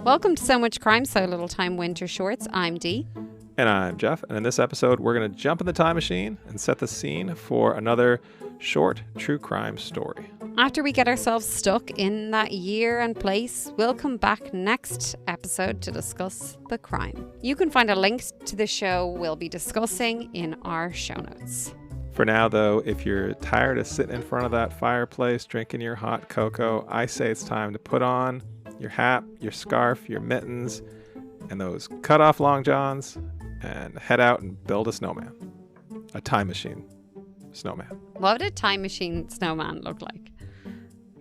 Welcome to So Much Crime, So Little Time Winter Shorts. I'm Dee. And I'm Jeff. And in this episode, we're going to jump in the time machine and set the scene for another short true crime story. After we get ourselves stuck in that year and place, we'll come back next episode to discuss the crime. You can find a link to the show we'll be discussing in our show notes. For now, though, if you're tired of sitting in front of that fireplace, drinking your hot cocoa, I say it's time to put on your hat, your scarf, your mittens, and those cut-off long johns, and head out and build a snowman. A time machine snowman. What would a time machine snowman look like?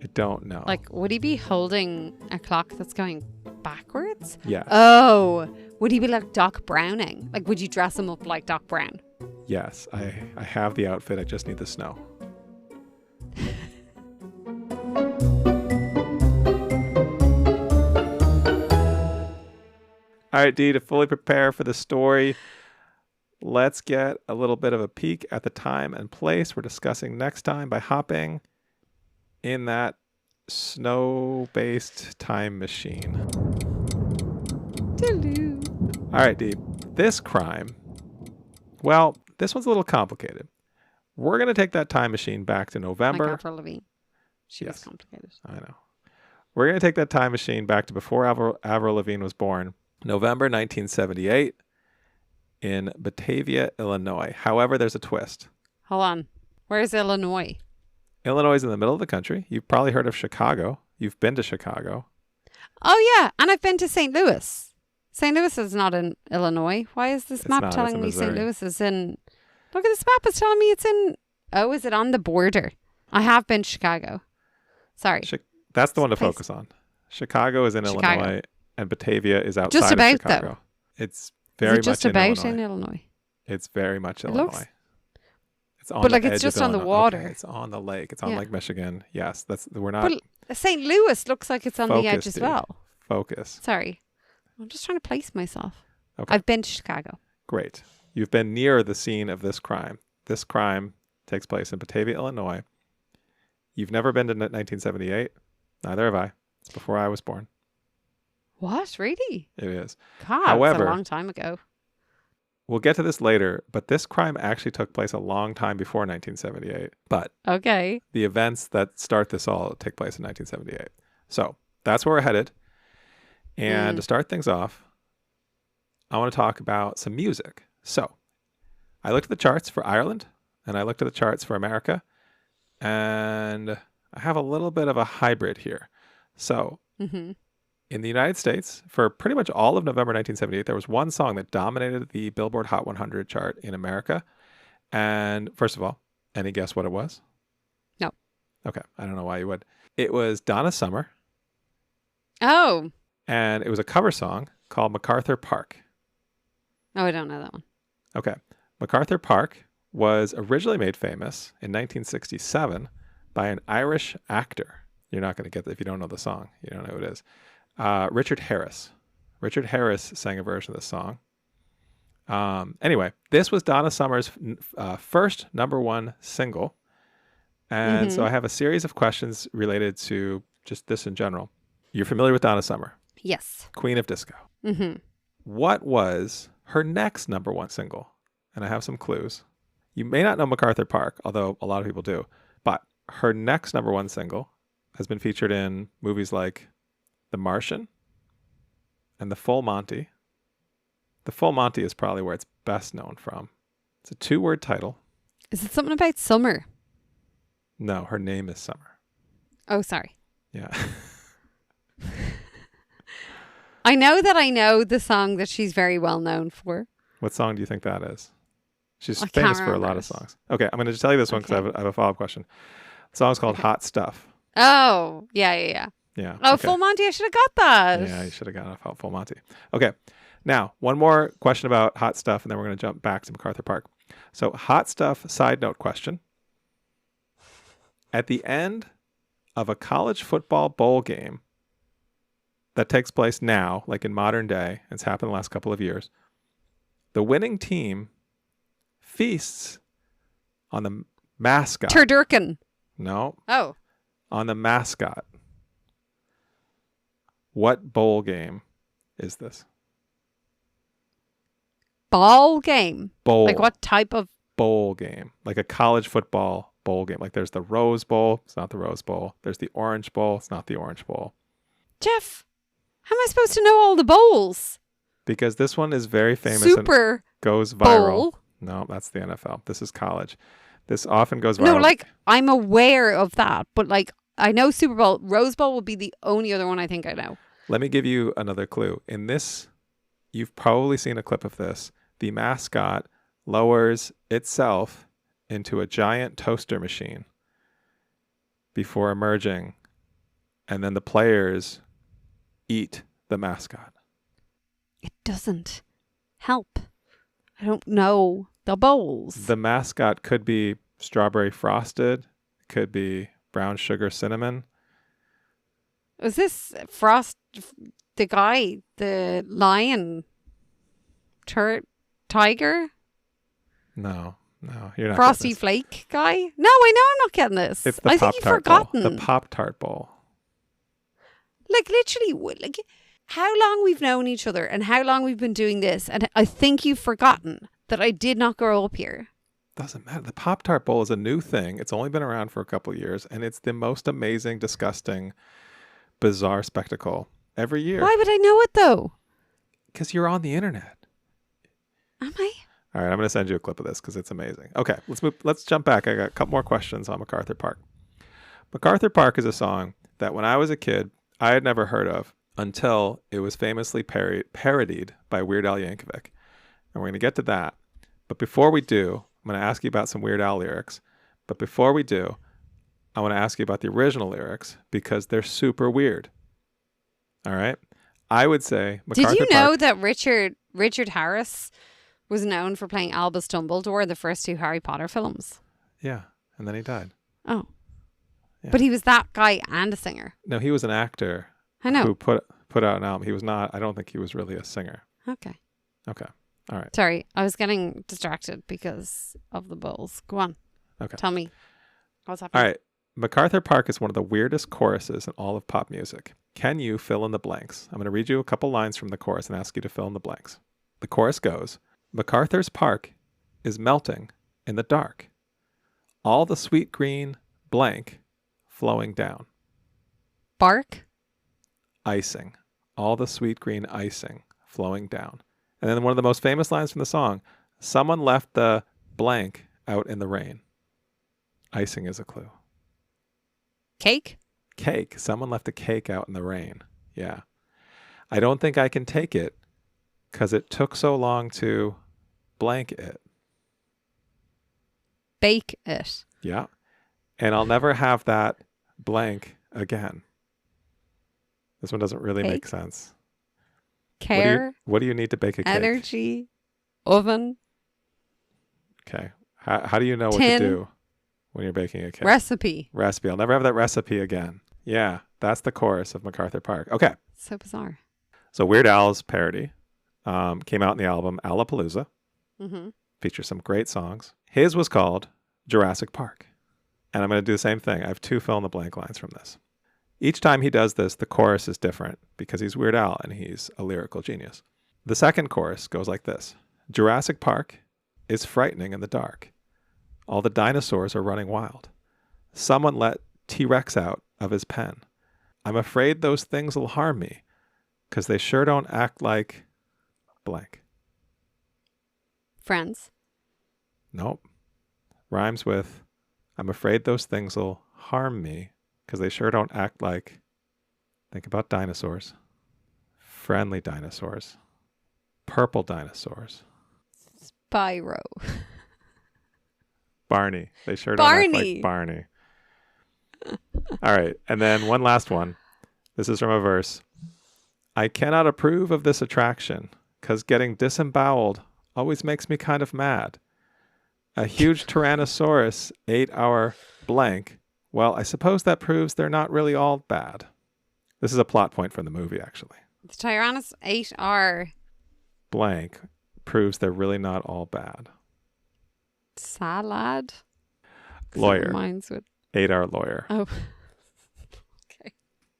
I don't know. Like, would he be holding a clock that's going backwards? Yes. Oh, would he be like Doc Browning? Like, would you dress him up like Doc Brown? Yes, I have the outfit. I just need the snow. All right, Dee, to fully prepare for the story, let's get a little bit of a peek at the time and place we're discussing next time by hopping in that snow-based time machine. Doo-doo. All right, Dee, this crime, well, this one's a little complicated. We're going to take that time machine back to November. MacArthur Park. She was complicated. I know. We're going to take that time machine back to before Avril Lavigne was born. November 1978 in Batavia, Illinois. However, there's a twist. Hold on. Where's Illinois? Illinois is in the middle of the country. You've probably heard of Chicago. You've been to Chicago. Oh, yeah. And I've been to St. Louis. St. Louis is not in Illinois. Why is this map telling me St. Louis is in... Look at this map. It's telling me it's in... Oh, is it on the border? I have been to Chicago. Sorry. That's the one to focus on. Chicago is in Illinois. And Batavia is outside just about, of Chicago. Though. It's very just much about in Illinois. It's very much Illinois. It's on but the like edge it's just of on the Illinois. water. Okay, it's on the lake. It's on Lake Michigan. Yes, we're not. But St. Louis looks like it's on the edge as well. Focus. Sorry, I'm just trying to place myself. Okay. I've been to Chicago. Great. You've been near the scene of this crime. This crime takes place in Batavia, Illinois. You've never been to 1978. Neither have I. It's before I was born. What? Really? It is. God, however, it's a long time ago. We'll get to this later, but this crime actually took place a long time before 1978. But okay, the events that start this all take place in 1978. So that's where we're headed. And to start things off, I want to talk about some music. So I looked at the charts for Ireland, and I looked at the charts for America, and I have a little bit of a hybrid here. So... In the United States, for pretty much all of November 1978, there was one song that dominated the Billboard Hot 100 chart in America. And first of all, any guess what it was? No. Okay. I don't know why you would. It was Donna Summer. Oh. And it was a cover song called MacArthur Park. Oh, I don't know that one. Okay. MacArthur Park was originally made famous in 1967 by an Irish actor. You're not going to get that if you don't know the song. You don't know who it is. Richard Harris. Richard Harris sang a version of this song. Anyway, this was Donna Summer's first number one single. And so I have a series of questions related to just this in general. You're familiar with Donna Summer? Yes. Queen of Disco. What was her next number one single? And I have some clues. You may not know MacArthur Park, although a lot of people do. But her next number one single has been featured in movies like The Martian and The Full Monty. The Full Monty is probably where it's best known from. It's a 2-word title. Is it something about summer? No, her name is Summer. Oh, sorry. Yeah. I know the song that she's very well known for. What song do you think that is? She's I famous for a lot of songs. Okay, I'm going to just tell you this one because I have a follow-up question. The song's called Hot Stuff. Oh, yeah. Yeah. Oh, okay. Full Monty, I should have got that. Yeah, you should have got a Full Monty. Okay. Now, one more question about Hot Stuff, and then we're going to jump back to MacArthur Park. So, Hot Stuff side note question. At the end of a college football bowl game that takes place now, like in modern day, it's happened the last couple of years, the winning team feasts on the mascot. Turducken. No. Oh. On the mascot. What bowl game is this? Ball game. Bowl. Like what type of Bowl game? Like a college football bowl game. Like there's the Rose Bowl. It's not the Rose Bowl. There's the Orange Bowl. It's not the Orange Bowl. Jeff, how am I supposed to know all the bowls? Because this one is very famous Super and goes viral. Bowl? No, that's the NFL. This is college. This often goes viral. No, like I'm aware of that, but like I know Super Bowl. Rose Bowl would be the only other one I think I know. Let me give you another clue. In this, you've probably seen a clip of this. The mascot lowers itself into a giant toaster machine before emerging, and then the players eat the mascot. It doesn't help. I don't know the bowls. The mascot could be strawberry frosted, could be brown sugar cinnamon. Was this Frost, the guy, the lion, tiger? No, you're not. Frosty Flake guy? No, I know I'm not getting this. It's the I think you've Pop-Tart Bowl. forgotten. The Pop-Tart Bowl. Like literally, like how long we've known each other and how long we've been doing this, and I think you've forgotten that I did not grow up here. Doesn't matter. The Pop-Tart Bowl is a new thing. It's only been around for a couple of years, and it's the most amazing, disgusting, bizarre spectacle every year. Why would I know it though? Because you're on the internet. Am I? All right, I'm going to send you a clip of this because it's amazing. Okay, let's jump back. I got a couple more questions on MacArthur Park. MacArthur Park is a song that when I was a kid, I had never heard of until it was famously parodied by Weird Al Yankovic. And we're going to get to that. But before we do, I'm going to ask you about some Weird Al lyrics. But before we do, I want to ask you about the original lyrics because they're super weird. All right? I would say MacArthur Did you know Park, that Richard Harris was known for playing Albus Dumbledore in the first two Harry Potter films? yeah, and then he died. Oh. Yeah. But he was that guy and a singer. No, he was an actor I know. who put out an album. He was not, I don't think he was really a singer. Okay. Okay. All right. Sorry, I was getting distracted because of the bowls. Go on. Okay. Tell me. What's happening? All right. MacArthur Park is one of the weirdest choruses in all of pop music. Can you fill in the blanks? I'm going to read you a couple lines from the chorus and ask you to fill in the blanks. The chorus goes, MacArthur's Park is melting in the dark. All the sweet green blank flowing down. Bark? Icing. All the sweet green icing flowing down. And then one of the most famous lines from the song, someone left the blank out in the rain. Icing is a clue. Cake? Cake. Someone left a cake out in the rain. Yeah. I don't think I can take it because it took so long to blank it. Bake it. Yeah. And I'll never have that blank again. This one doesn't really make sense. Care? What do you need to bake a cake? Energy? Oven? Okay. How do you know what Tin. to do when you're baking a cake? Recipe. Recipe. I'll never have that recipe again. Yeah. That's the chorus of MacArthur Park. Okay. So bizarre. So Weird Al's parody came out in the album Alapalooza. Mm-hmm. Features some great songs. His was called Jurassic Park. And I'm going to do the same thing. I have two fill in the blank lines from this. Each time he does this, the chorus is different because he's Weird Al and he's a lyrical genius. The second chorus goes like this. Jurassic Park is frightening in the dark. All the dinosaurs are running wild. Someone let T-Rex out of his pen. I'm afraid those things will harm me because they sure don't act like blank. Friends. Nope. Rhymes with, I'm afraid those things will harm me because they sure don't act like, think about dinosaurs. Friendly dinosaurs. Purple dinosaurs. Spyro. Barney. They sure don't act like Barney. All right. And then one last one. This is from a verse. I cannot approve of this attraction because getting disemboweled always makes me kind of mad. A huge Tyrannosaurus ate our blank. Well, I suppose that proves they're not really all bad. This is a plot point from the movie, actually. The Tyrannosaurus ate our Blank proves they're really not all bad. salad. Lawyer. Mine's with. Ate our lawyer. Oh. Okay.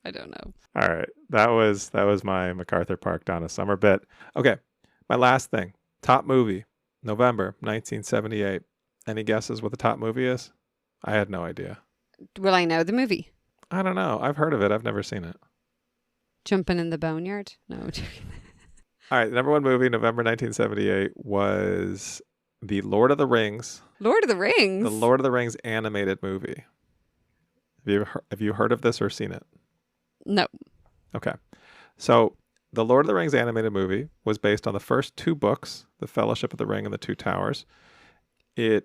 I don't know. All right. That was my MacArthur Park Donna Summer bit. Okay. My last thing. Top movie. November 1978. Any guesses what the top movie is? I had no idea. Will I know the movie? I don't know. I've heard of it. I've never seen it. Jumping in the Boneyard? No. All right. The number one movie, November 1978, was The Lord of the Rings. Lord of the Rings? The Lord of the Rings animated movie. Have you heard of this or seen it? No. Okay. So the Lord of the Rings animated movie was based on the first two books, The Fellowship of the Ring and The Two Towers. There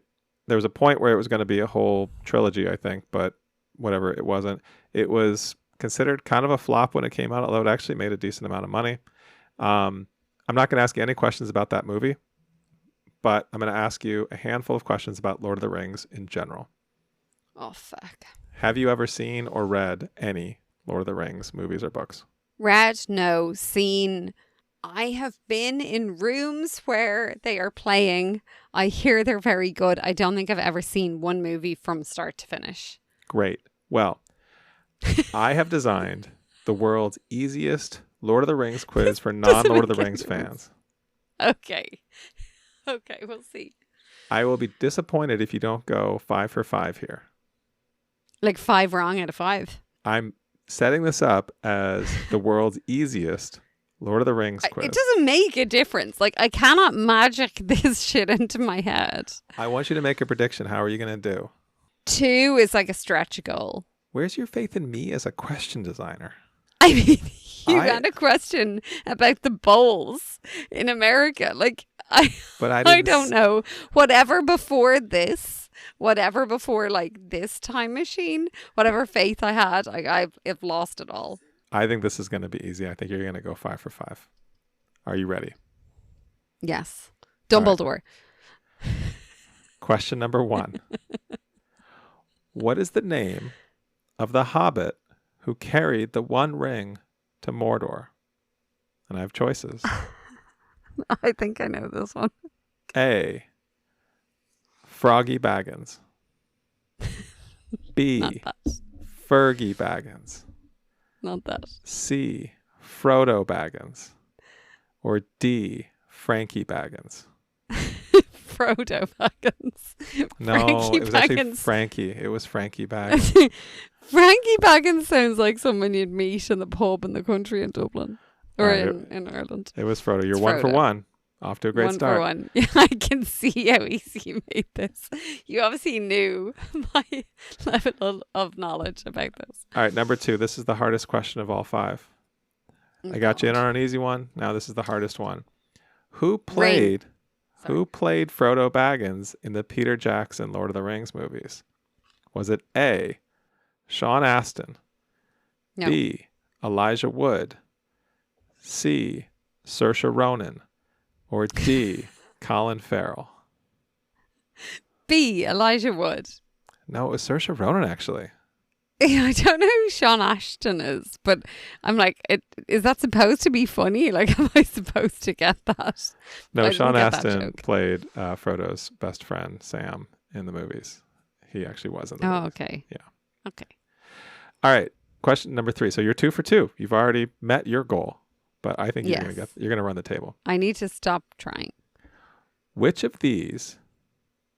was a point where it was going to be a whole trilogy, I think, but whatever, it wasn't. It was considered kind of a flop when it came out, although it actually made a decent amount of money. I'm not going to ask you any questions about that movie, but I'm going to ask you a handful of questions about Lord of the Rings in general. Oh, fuck. Have you ever seen or read any Lord of the Rings movies or books? Read, no. Seen. I have been in rooms where they are playing. I hear they're very good. I don't think I've ever seen one movie from start to finish. Great. Well, I have designed the world's easiest Lord of the Rings quiz for non-Lord of the Rings fans. Okay. Okay, we'll see. I will be disappointed if you don't go 5 for 5 here. Like 5 wrong out of 5. I'm setting this up as the world's easiest Lord of the Rings quiz. It doesn't make a difference. Like, I cannot magic this shit into my head. I want you to make a prediction. How are you going to do? 2 is like a stretch goal. Where's your faith in me as a question designer? I mean, you got a question about the bowls in America. Like, I don't know. Whatever before like this time machine, whatever faith I had, I've lost it all. I think this is going to be easy. I think you're going to go 5 for 5. Are you ready? Yes. Dumbledore. Right. Question number 1. What is the name of the hobbit who carried the One Ring to Mordor? And I have choices. I think I know this one. A. Fergie Baggins. B. Fergie Baggins. Not that. C. Frodo Baggins. Or D. Frankie Baggins. Frodo Baggins. No, Frankie it was Baggins. actually Frankie. It was Frankie Baggins. Frankie Baggins sounds like someone you'd meet in the pub in the country in Dublin. Or in Ireland. It was Frodo. You're It's 1 for Frodo. 1. Off to a great start. 1 for 1. Yeah, I can see how easy you made this. You obviously knew my level of knowledge about this. All right, number 2. This is the hardest question of all 5. I got you in on an easy one. Now this is the hardest one. Who played Frodo Baggins in the Peter Jackson Lord of the Rings movies? Was it A. Sean Astin? No. B. Elijah Wood? C. Saoirse Ronan? Or D. Colin Farrell? B. Elijah Wood. No, it was Saoirse Ronan, actually. Yeah, I don't know who Sean Ashton is, but I'm like, is that supposed to be funny? Like, am I supposed to get that? No, Sean Astin joke. played Frodo's best friend, Sam, in the movies. He actually was in the movies. Okay. Yeah. Okay. All right. Question number 3. So you're 2 for 2. You've already met your goal, but I think you're gonna run the table. I need to stop trying. Which of these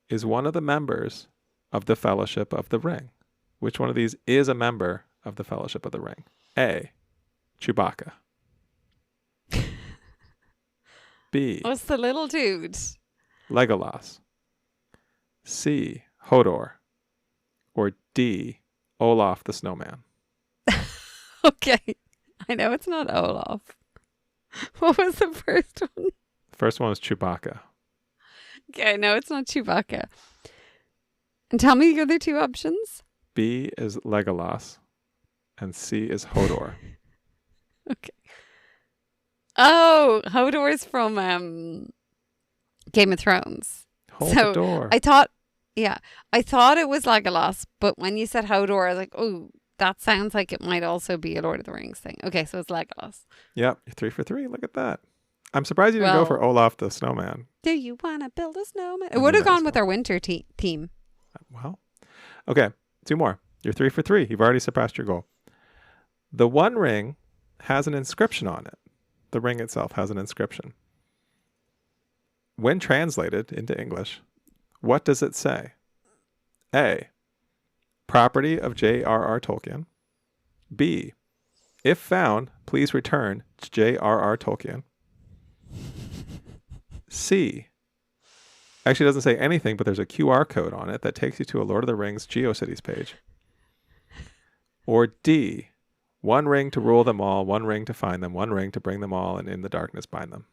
is one of the members of the Fellowship of the Ring? Which one of these is a member of the Fellowship of the Ring? A. Chewbacca. B. What's the little dude? Legolas. C. Hodor. Or D. Olaf the Snowman. Okay. I know it's not Olaf. What was the first one? First one was Chewbacca. Okay, no, it's not Chewbacca. And tell me the other 2 options. B is Legolas. And C is Hodor. Okay. Oh, Hodor's from Game of Thrones. Hodor. I thought it was Legolas, but when you said Hodor, I was like, oh, that sounds like it might also be a Lord of the Rings thing. Okay, so it's Legolas. Yep, you're 3 for 3. Look at that. I'm surprised you didn't go for Olaf the Snowman. Do you want to build a snowman? It would have gone with our winter theme. Well, okay, 2 more. You're 3 for 3. You've already surpassed your goal. The One Ring has an inscription on it. The ring itself has an inscription. When translated into English, what does it say? A, property of J.R.R. Tolkien. B, if found, please return to J.R.R. Tolkien. C, actually doesn't say anything, but there's a QR code on it that takes you to a Lord of the Rings GeoCities page. Or D, one ring to rule them all, one ring to find them, one ring to bring them all, and in the darkness bind them.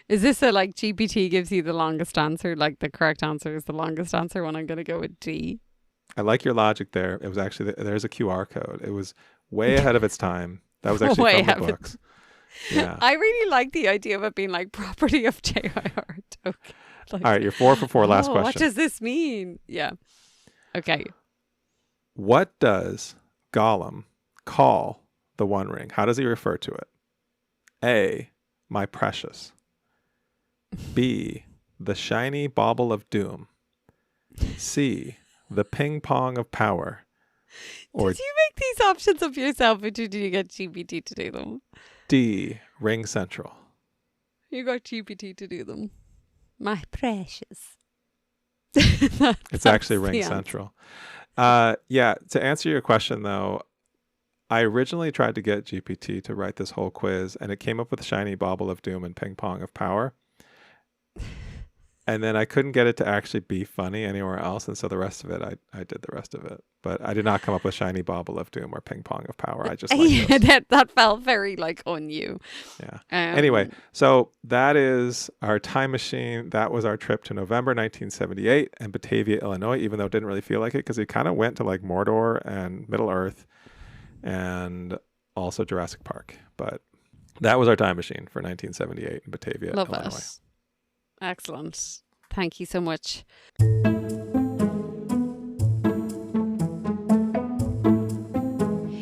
Is this a like GPT gives you the longest answer? Like the correct answer is the longest answer when I'm going to go with D? I like your logic there. It was actually, there's a QR code. It was way ahead of its time. That was actually from the books. Yeah. I really like the idea of it being like property of J.R.R. Tolkien. Like, all right, you're 4 for 4. Last question. What does this mean? Yeah. Okay. What does Gollum call the One Ring? How does he refer to it? A, my precious. B, the shiny bauble of doom. C, the ping pong of power. Or did you make these options up yourself, or did you get GPT to do them? D, ring central. You got GPT to do them. My precious. It's actually ring central. Yeah, to answer your question though, I originally tried to get GPT to write this whole quiz, and it came up with shiny bauble of doom and ping pong of power. And then I couldn't get it to actually be funny anywhere else. And so the rest of it, I did the rest of it. But I did not come up with shiny bauble of doom or ping pong of power. I just like that felt very like on you. Yeah. Anyway, so that is our time machine. That was our trip to November 1978 and Batavia, Illinois, even though it didn't really feel like it because we kind of went to like Mordor and Middle Earth and also Jurassic Park. But that was our time machine for 1978 in Batavia, Love Illinois. It. Excellent. Thank you so much.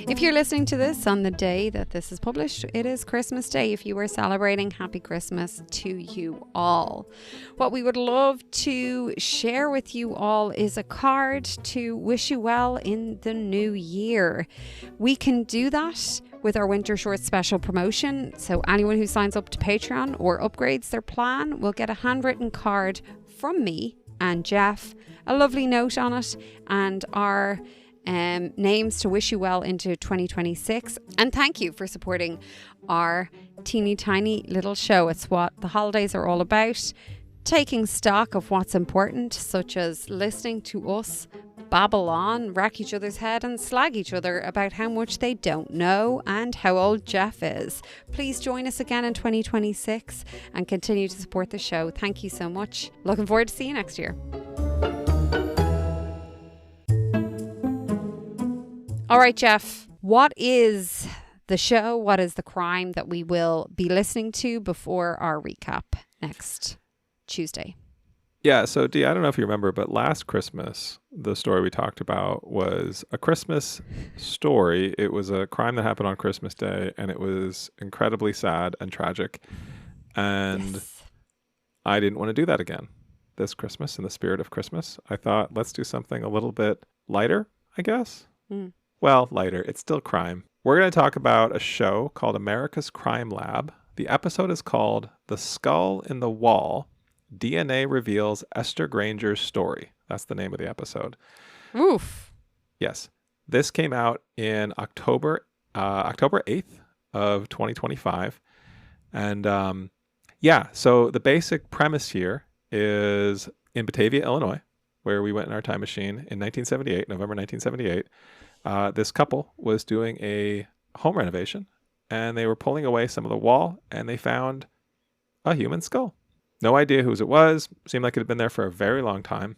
If you're listening to this on the day that this is published, it is Christmas Day. If you are celebrating, happy Christmas to you all. What we would love to share with you all is a card to wish you well in the new year. We can do that with our Winter Shorts special promotion. So anyone who signs up to Patreon or upgrades their plan will get a handwritten card from me and Jeff, a lovely note on it, and our names to wish you well into 2026. And thank you for supporting our teeny tiny little show. It's what the holidays are all about. Taking stock of what's important, such as listening to us babble on, wreck each other's head and slag each other about how much they don't know and how old Jeff is. Please join us again in 2026 and continue to support the show. Thank you so much. Looking forward to see you next year. All right, Jeff, what is the show? What is the crime that we will be listening to before our recap next Tuesday? Yeah, so Dee, I don't know if you remember, but last Christmas, the story we talked about was a Christmas story. It was a crime that happened on Christmas Day, and it was incredibly sad and tragic. And yes. I didn't want to do that again this Christmas, in the spirit of Christmas. I thought, let's do something a little bit lighter, I guess. Well, lighter. It's still crime. We're going to talk about a show called America's Crime Lab. The episode is called The Skull in the Wall. DNA reveals Esther Granger's story. That's the name of the episode. Oof. Yes. This came out in October 8th of 2025. And so the basic premise here is in Batavia, Illinois, where we went in our time machine in November 1978. This couple was doing a home renovation, and they were pulling away some of the wall, and they found a human skull. No idea whose it was. Seemed like it had been there for a very long time.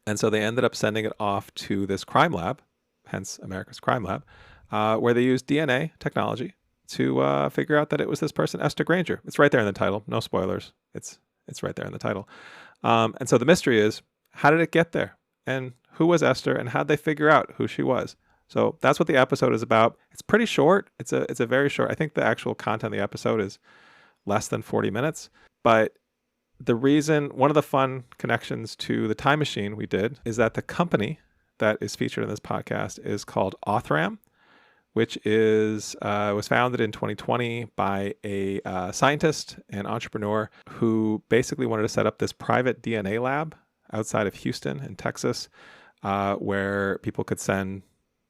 And so they ended up sending it off to this crime lab, hence America's Crime Lab, where they used DNA technology to figure out that it was this person, Esther Granger. It's right there in the title. No spoilers. It's right there in the title. And so the mystery is, how did it get there? And who was Esther, and how'd they figure out who she was? So that's what the episode is about. It's pretty short. It's a very short. I think the actual content of the episode is less than 40 minutes. But the reason, one of the fun connections to the time machine we did is that the company that is featured in this podcast is called Othram, which was founded in 2020 by a scientist and entrepreneur who basically wanted to set up this private DNA lab outside of Houston in Texas, where people could send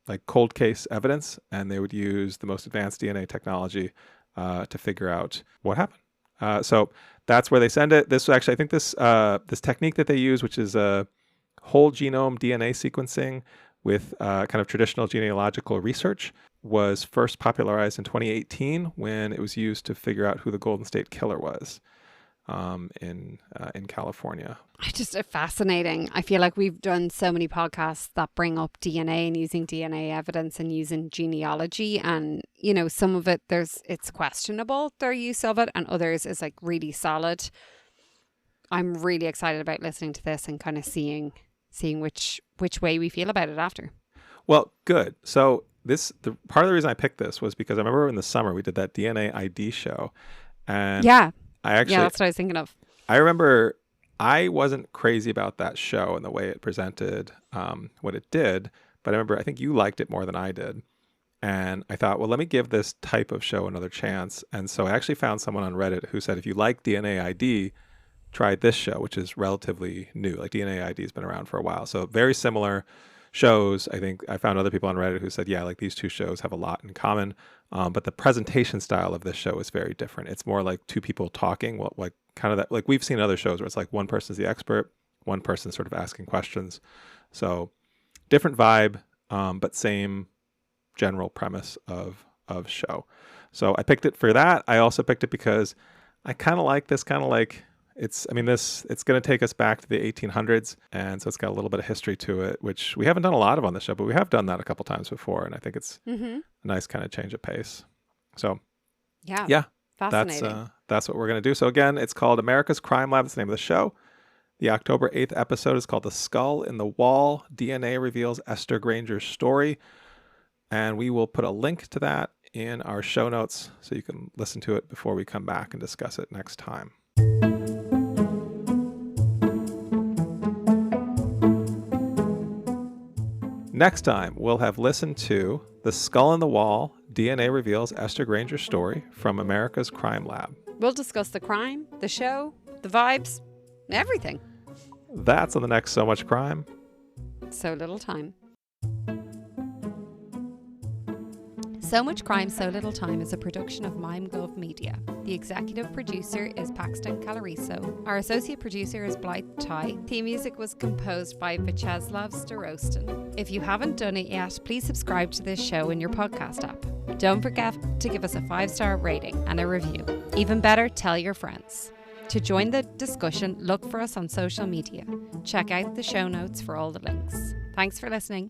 like cold case evidence, and they would use the most advanced DNA technology to figure out what happened. So that's where they send it. This actually, I think this technique that they use, which is a whole genome DNA sequencing with kind of traditional genealogical research, was first popularized in 2018 when it was used to figure out who the Golden State Killer was in California. Just fascinating. I feel like we've done so many podcasts that bring up DNA and using DNA evidence and using genealogy, and you know, some of it it's questionable, their use of it, and others is like really solid. I'm really excited about listening to this and kind of seeing which way we feel about it after. Well, good. So the part of the reason I picked this was because I remember in the summer we did that DNA ID show, and that's what I was thinking of. I remember I wasn't crazy about that show and the way it presented what it did, but I think you liked it more than I did. And I thought, well, let me give this type of show another chance. And so I actually found someone on Reddit who said, if you like DNA ID, try this show, which is relatively new. Like DNA ID has been around for a while. So very similar shows. I think I found other people on Reddit who said, yeah, like these two shows have a lot in common. But the presentation style of this show is very different. It's more like two people talking, like kind of that, like we've seen other shows where it's like one person's the expert, one person's sort of asking questions. So different vibe, but same general premise of show. So I picked it for that. I also picked it because I kind of like this kind of like, it's going to take us back to the 1800s. And so it's got a little bit of history to it, which we haven't done a lot of on the show, but we have done that a couple times before. And I think it's a nice kind of change of pace. So yeah, fascinating. That's what we're going to do. So again, it's called America's Crime Lab. That's the name of the show. The October 8th episode is called The Skull in the Wall. DNA reveals Esther Granger's story. And we will put a link to that in our show notes so you can listen to it before we come back and discuss it next time. Next time, we'll have listened to The Skull in the Wall, DNA Reveals Esther Granger's Story from America's Crime Lab. We'll discuss the crime, the show, the vibes, everything. That's on the next So Much Crime. So Little Time. So Much Crime, So Little Time is a production of MimeGov Media. The executive producer is Paxton Calariso. Our associate producer is Blythe Ty. Theme music was composed by Vyacheslav Starostin. If you haven't done it yet, please subscribe to this show in your podcast app. Don't forget to give us a 5-star rating and a review. Even better, tell your friends. To join the discussion, look for us on social media. Check out the show notes for all the links. Thanks for listening.